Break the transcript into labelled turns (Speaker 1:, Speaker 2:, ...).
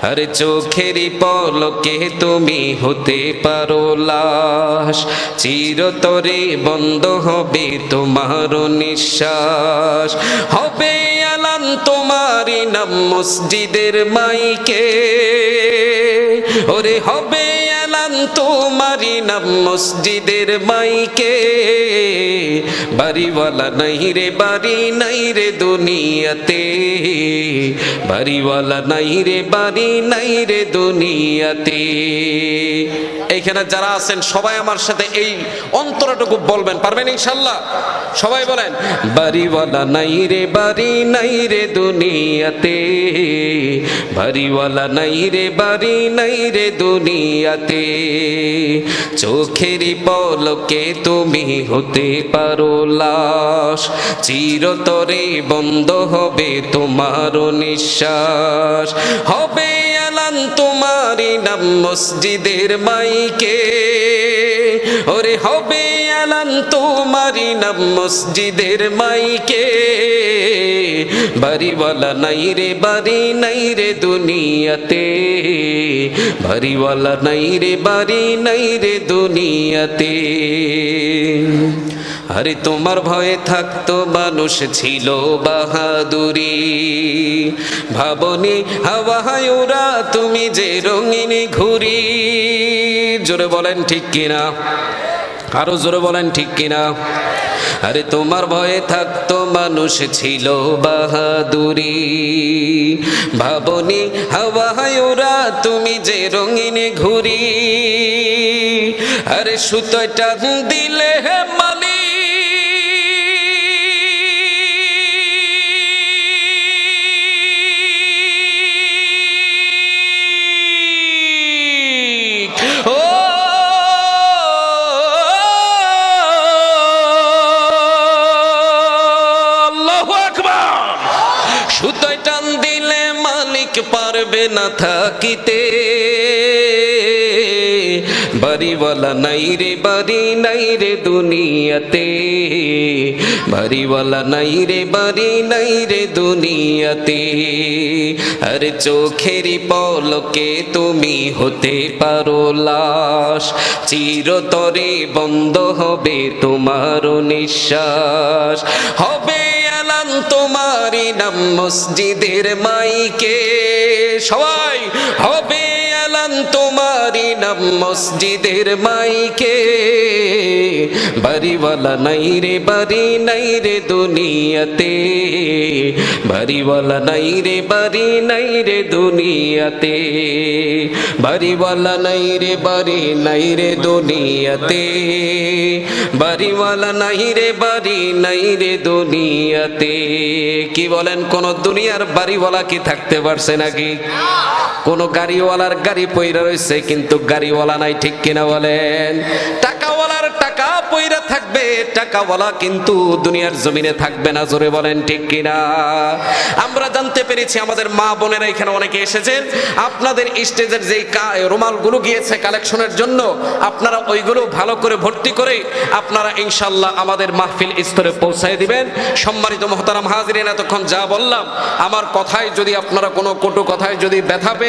Speaker 1: আর চোখেরই পলকে তুমি হতে পারো লাশ, চিরতরে বন্ধ হবে তোমার নিঃশ্বাস। হবে এলান তোমারই নাম মসজিদের মাইকে, ওরে হবে এলান তোমারই নাম মসজিদের মাইকে। বাড়িওয়ালা নাই রে বাড়ি নাই রে দুনিয়াতে, বাড়িওয়ালা নাই রে বাড়ি নাই রে দুনিয়াতে। এইখানে যারা আছেন সবাই আমার সাথে এই অন্তরটুকু বলবেন, পারবেন ইনশাল্লাহ? সবাই বলেন, বাড়িওয়ালা নাই রে বাড়ি নাই রে দুনিয়াতে, বাড়িওয়ালা নাই রে বাড়ি নাই রে দুনিয়াতে। চোখেরই পলকে তুমি হতে পারো লাশ, চিরতরে বন্ধ হবে তোমার নিঃশ্বাস। হবে এলান তোমারই নাম মসজিদের মাইকে, ওরে হবে এলান তোমারই নাম মসজিদের মাইকে। বাড়িওয়ালা নাই রে বাড়ি নাই রে দুনিয়াতে, বাড়িওয়ালা নাই রে বাড়ি নাই রে দুনিয়াতে। আরে তোমার ভয়ে থাকতো মানুষ ছিল বাহাদুরি, ভাবনি হাওয়ায় ওরা তুমি যে রঙিন ঘুরি। জোরে বলেন ঠিক কিনা, আরো জোরে বলেন ঠিক কিনা। আরে তোমার ভয়ে থাকতো মানুষ ছিল বাহাদুরি, ভাবনি হাওয়ায় ওরা তুমি যে রঙিন ঘুরি। আরে সুতোটা দিলে মালি সুতোয় টান দিলে মালিক পারবে না থাকিতে। বাড়িওয়ালা নাই রে বাড়ি নাই রে দুনিয়াতে, বাড়িওয়ালা নাই রে বাড়ি নাই রে দুনিয়াতে। আর চোখেরই পলকে তুমি হতে পারো লাশ, চিরতরে বন্ধ হবে তোমার নিঃশ্বাস। হবে এলান তোমারই নাম মসজিদের মাইকে, সবাই হবে এলান তোমারই নাম মসজিদের মাইকে। বাড়িওয়ালা নাই রে বাড়ি নাই রে দুনিয়াতে, বাড়িওয়ালা নাই রে বাড়ি নাই রে দুনিয়াতে। বাড়িওয়ালা নাই রে বাড়ি নাই রে দুনিয়াতে, বাড়িওয়ালা নাই রে বাড়ি নাই রে দুনিয়াতে। কি বলেন, কোন দুনিয়ার বাড়িওয়ালা কি থাকতে পারছে নাকি? কোন গাড়িওয়ালার গাড়ি পইরা রয়েছে কিন্তু গাড়িওয়ালা নাই, ঠিক কিনা বলেন? টাকাওয়ালার টাকা পইরা থাকবে, টাকাওয়ালা কিন্তু দুনিয়ার জমিনে থাকবে না। জোরে বলেন ঠিক কিনা? আমরা জানতে পেরেছি আমাদের মা বোনেরা এখানে অনেকে এসেছেন, আপনাদের স্টেজের যেই রুমালগুলো গিয়েছে কালেকশনের জন্য, আপনারা ওইগুলো ভালো করে ভর্তি করে আপনারা ইনশাল্লাহ আমাদের মাহফিল স্তরে পৌঁছায় দিবেন। সম্মানিত মুহতারাম হাজিরিন, এতক্ষণ যা বললাম আমার কথায় যদি আপনারা কোনো কটু কথায় যদি ব্যথা পেয়ে